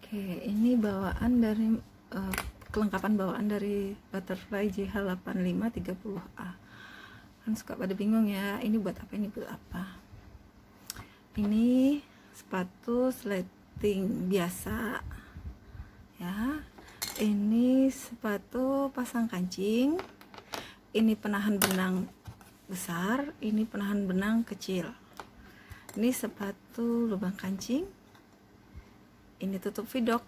Oke, ini bawaan dari kelengkapan bawaan dari Butterfly JH8530A. Kan suka pada bingung ya, ini buat apa, ini buat apa. Ini sepatu sledding biasa ya. Ini sepatu pasang kancing. Ini penahan benang besar, ini penahan benang kecil. Ini sepatu lubang kancing. Ini tutup vidok,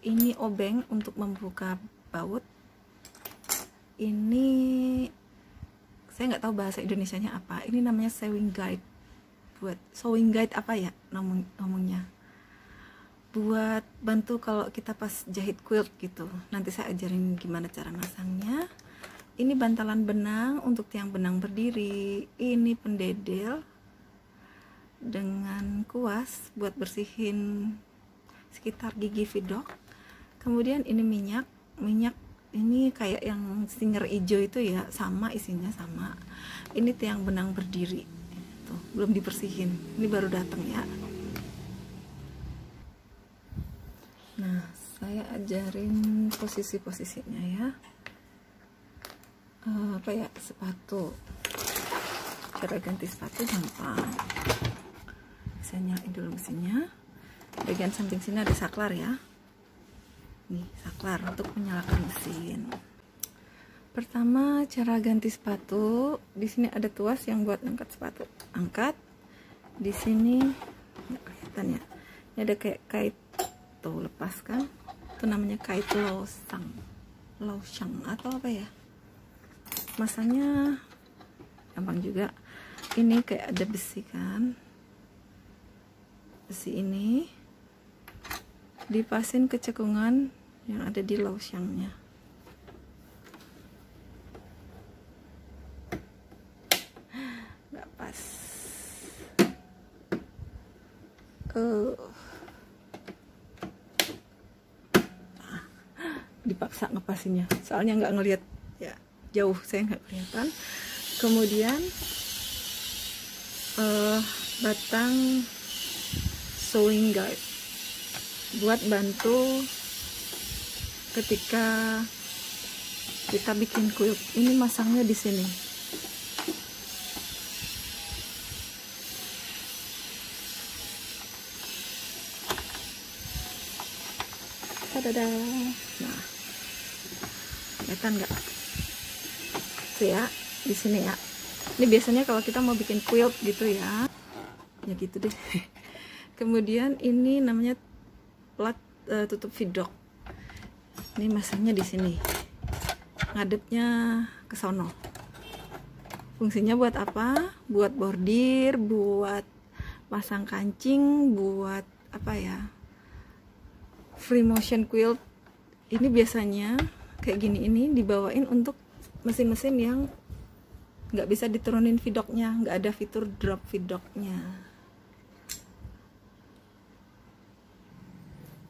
ini obeng untuk membuka baut. Ini saya nggak tahu bahasa Indonesianya apa. Ini namanya sewing guide. Buat sewing guide apa ya ngomongnya? Buat bantu kalau kita pas jahit quilt gitu. Nanti saya ajarin gimana cara masangnya. Ini bantalan benang untuk tiang benang berdiri. Ini pendedel dengan kuas buat bersihin sekitar gigi vidok. Kemudian ini minyak ini kayak yang stinger hijau itu ya, sama isinya sama. Ini tiang benang berdiri tuh, belum dibersihin, ini baru datang ya. Nah, saya ajarin posisi-posisinya ya. Kayak sepatu, cara ganti sepatu gampang. Saya nyalain dulu mesinnya. Bagian samping sini ada saklar ya. Nih, saklar untuk menyalakan mesin. Pertama, cara ganti sepatu. Di sini ada tuas yang buat angkat sepatu. Angkat. Di sini nggak kelihatan ya. Ini ada kayak kait. Tuh, lepaskan. Itu namanya kait losang atau apa ya? Masanya gampang juga. Ini kayak ada besi kan. Besi ini dipasin ke cekungan yang ada di losangnya. Nggak pas. Dipaksa ngepasinnya, soalnya nggak ngelihat ya, jauh saya nggak kelihatan. Kemudian batang sewing guide buat bantu ketika kita bikin quilt. Ini masangnya di sini. Tada. Nah, kelihatan nggak? Tuh ya, di sini ya. Ini biasanya kalau kita mau bikin quilt gitu ya. Ya gitu deh. Kemudian ini namanya plat tutup vidok. Ini masangnya di sini. Ngadepnya ke sono. Fungsinya buat apa? Buat bordir, buat pasang kancing, buat apa ya? Free motion quilt. Ini biasanya kayak gini, ini dibawain untuk mesin-mesin yang nggak bisa diturunin vidoknya, nggak ada fitur drop vidoknya.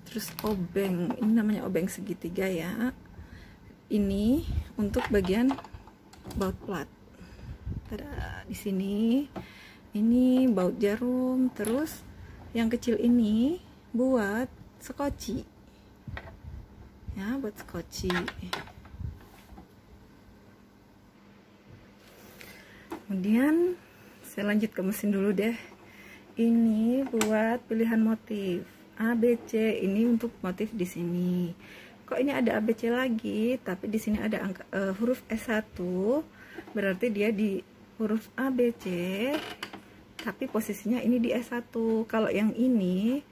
Terus obeng, ini namanya obeng segitiga ya. Ini untuk bagian baut plat. Tada, di sini. Ini baut jarum. Terus yang kecil ini buat skoci. Ya, buat skoci. Kemudian saya lanjut ke mesin dulu deh. Ini buat pilihan motif. A, B, C, ini untuk motif di sini. Kok ini ada A, B, C lagi, tapi di sini ada angka, huruf S1, berarti dia di huruf A, B, C, tapi posisinya ini di S1. Kalau yang ini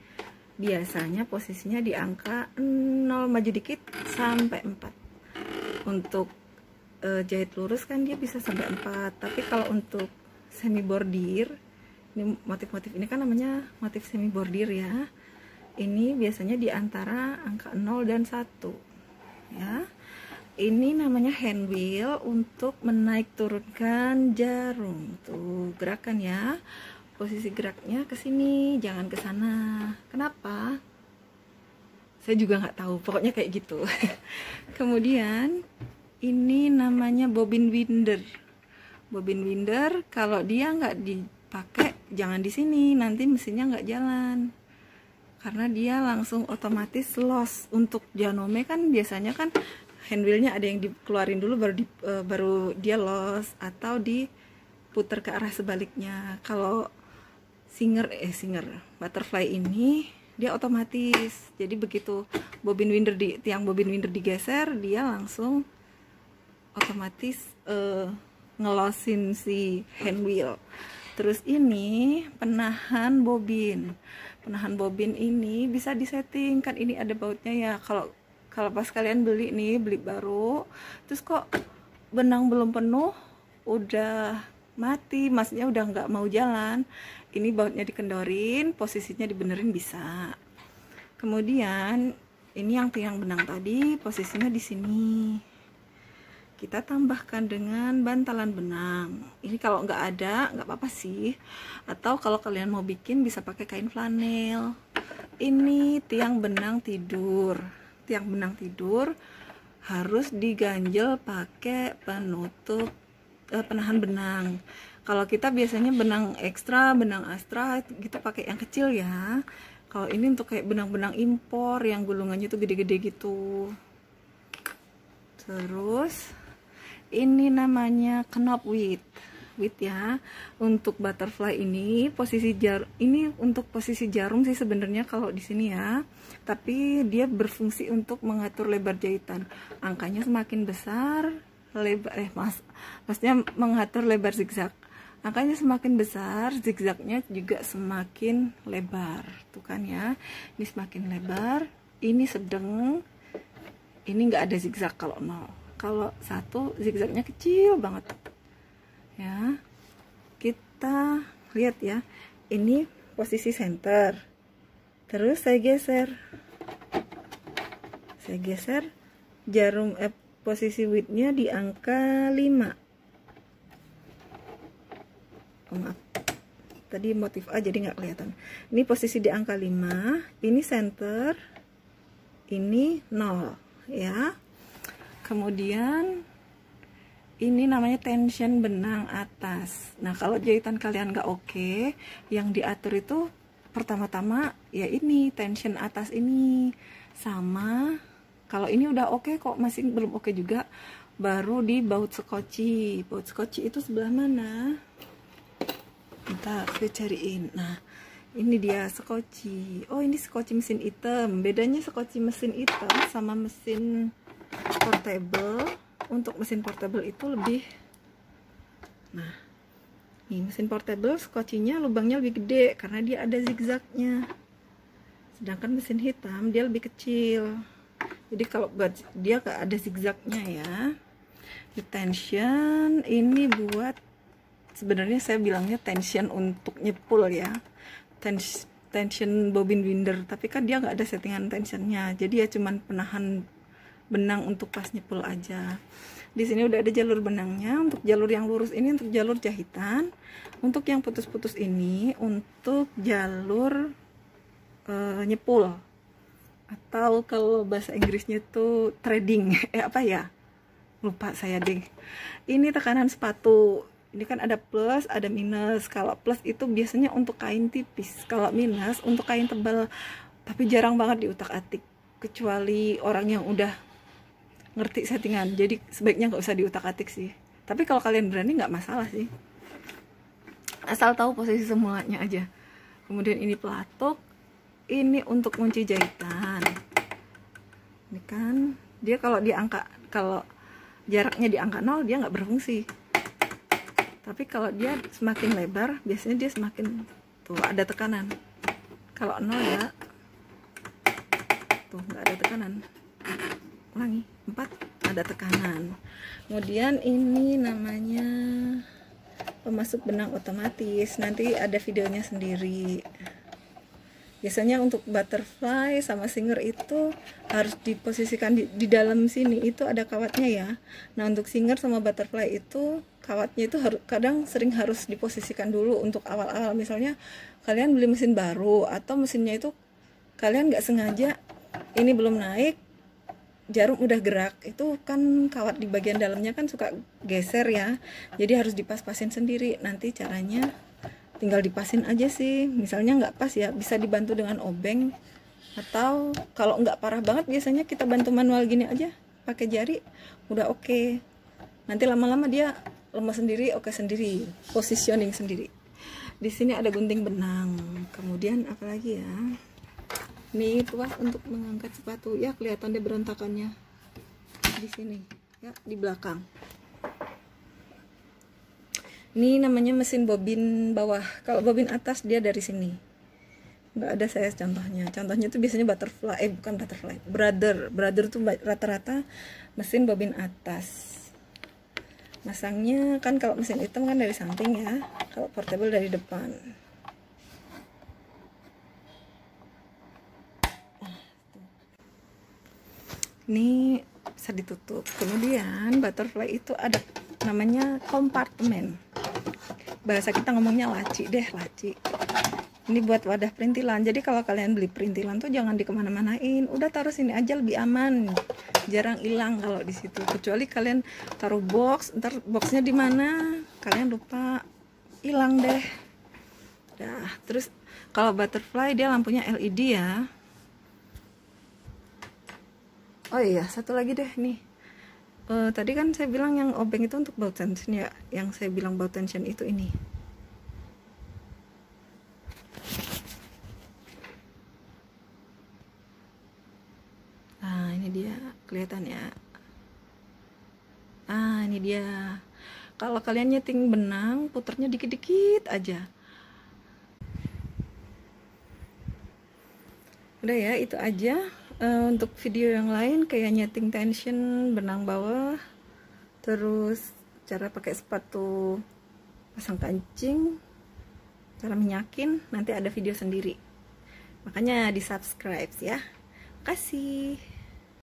biasanya posisinya di angka 0 maju dikit sampai 4. Untuk jahit lurus kan dia bisa sampai 4, tapi kalau untuk semi bordir, ini motif-motif ini kan namanya motif semi bordir ya. Ini biasanya di antara angka 0 dan 1 ya. Ini namanya hand wheel untuk menaik turunkan jarum. Tuh, gerakan ya. Posisi geraknya ke sini, jangan ke sana. Kenapa? Saya juga nggak tahu, pokoknya kayak gitu. Kemudian ini namanya bobbin winder. Bobbin winder kalau dia nggak dipakai jangan di sini, nanti mesinnya nggak jalan. karena dia langsung otomatis loss. Untuk Janome kan biasanya kan handwheelnya ada yang dikeluarin dulu baru dia loss, atau diputar ke arah sebaliknya. Kalau Singer Butterfly ini dia otomatis, jadi begitu tiang bobin winder digeser, dia langsung otomatis ngelosin si handwheel. Terus ini penahan bobin ini bisa disetting, kan ini ada bautnya ya. Kalau pas kalian beli baru, terus kok benang belum penuh, udah mati, maksudnya udah nggak mau jalan, ini bautnya dikendorin, posisinya dibenerin bisa. Kemudian ini yang tiang benang tadi posisinya di sini, kita tambahkan dengan bantalan benang. Ini kalau nggak ada nggak apa-apa sih, atau kalau kalian mau bikin bisa pakai kain flanel. Ini tiang benang tidur harus diganjel pakai penutup penahan benang. Kalau kita biasanya benang ekstra, benang astra gitu pakai yang kecil ya. Kalau ini untuk kayak benang-benang impor yang gulungannya tuh gede-gede gitu. Terus ini namanya knop width ya. Untuk butterfly ini untuk posisi jarum sih sebenarnya kalau di sini ya. Tapi dia berfungsi untuk mengatur lebar jahitan. Angkanya semakin besar, maksudnya mengatur lebar zigzag. Angkanya semakin besar, zigzagnya juga semakin lebar. Tuh kan ya. Ini semakin lebar, ini sedang, ini nggak ada zigzag kalau 0. Kalau 1 zigzagnya kecil banget ya. Kita lihat ya, ini posisi center, terus saya geser jarum posisi widthnya di angka 5. Maaf, tadi motif A jadi nggak kelihatan. Ini posisi di angka 5, ini center, ini 0 ya. Kemudian ini namanya tension benang atas. Nah, kalau jahitan kalian nggak oke, yang diatur itu pertama-tama ya ini tension atas ini. Sama kalau ini udah oke kok masih belum oke juga, baru di baut skoci. Baut skoci itu sebelah mana? Bentar, saya cariin. Nah, ini dia skoci. Oh, ini skoci mesin hitam. Bedanya skoci mesin hitam sama mesin portable, untuk mesin portable itu lebih, nah ini mesin portable skocinya lubangnya lebih gede karena dia ada zigzagnya, sedangkan mesin hitam dia lebih kecil. Jadi kalau buat dia gak ada zigzagnya ya. Di tension ini buat, sebenarnya saya bilangnya tension untuk nyepul ya, tension bobin winder, tapi kan dia nggak ada settingan tensionnya, jadi ya cuman penahan benang untuk pas nyepul aja. Di sini udah ada jalur benangnya. Untuk jalur yang lurus ini untuk jalur jahitan, untuk yang putus-putus ini untuk jalur nyepul, atau kalau bahasa Inggrisnya tuh threading. Apa ya, lupa saya deh. Ini tekanan sepatu, ini kan ada plus ada minus. Kalau plus itu biasanya untuk kain tipis, kalau minus untuk kain tebal, tapi jarang banget diutak-atik kecuali orang yang udah ngerti settingan, jadi sebaiknya nggak usah diutak-atik sih. Tapi kalau kalian berani nggak masalah sih, asal tahu posisi semulanya aja. Kemudian ini pelatuk, ini untuk kunci jahitan. Ini kan dia kalau jaraknya di angka 0 dia nggak berfungsi, tapi kalau dia semakin lebar biasanya dia semakin, tuh ada tekanan. Kalau 0 ya tuh nggak ada tekanan. Ulangi, 4 ada tekanan. Kemudian ini namanya pemasuk benang otomatis, nanti ada videonya sendiri. Biasanya untuk butterfly sama singer itu harus diposisikan di dalam sini, itu ada kawatnya ya. Nah, untuk singer sama butterfly itu kawatnya itu kadang sering harus diposisikan dulu untuk awal-awal. Misalnya kalian beli mesin baru atau mesinnya itu kalian nggak sengaja, ini belum naik, jarum udah gerak, itu kan kawat di bagian dalamnya kan suka geser ya, jadi harus dipas-pasin sendiri. Nanti caranya tinggal dipasin aja sih. Misalnya nggak pas ya bisa dibantu dengan obeng, atau kalau nggak parah banget biasanya kita bantu manual gini aja pakai jari udah oke. Nanti lama-lama dia lemas sendiri, oke sendiri, positioning sendiri. Di sini ada gunting benang, kemudian apalagi ya, ini tuas untuk mengangkat sepatu ya, kelihatan deh berontakannya di sini ya, di belakang. Ini namanya mesin bobin bawah. Kalau bobin atas dia dari sini. Nggak ada saya contohnya. Contohnya itu biasanya butterfly, bukan butterfly, brother tuh rata-rata mesin bobin atas. Masangnya kan kalau mesin hitam kan dari samping ya, kalau portable dari depan. Ini bisa ditutup. Kemudian butterfly itu ada namanya kompartemen. Bahasa kita ngomongnya laci deh, laci. Ini buat wadah perintilan. Jadi kalau kalian beli perintilan tuh jangan dikemana-manain, udah taruh sini aja, lebih aman, jarang hilang kalau di situ. Kecuali kalian taruh box, ntar boxnya di mana kalian lupa, hilang deh. Nah, terus kalau butterfly dia lampunya LED ya. Oh iya, satu lagi deh nih. Tadi kan saya bilang yang obeng itu untuk bow tension ya. Yang saya bilang bow tension itu ini. Nah, ini dia, kelihatan ya. Nah, ini dia. Kalau kalian nyeting benang, puternya dikit-dikit aja. Udah ya, itu aja. Untuk video yang lain kayak nyeting tension, benang bawah, terus cara pakai sepatu, pasang kancing, cara menyakin, nanti ada video sendiri. Makanya di subscribe ya. Makasih.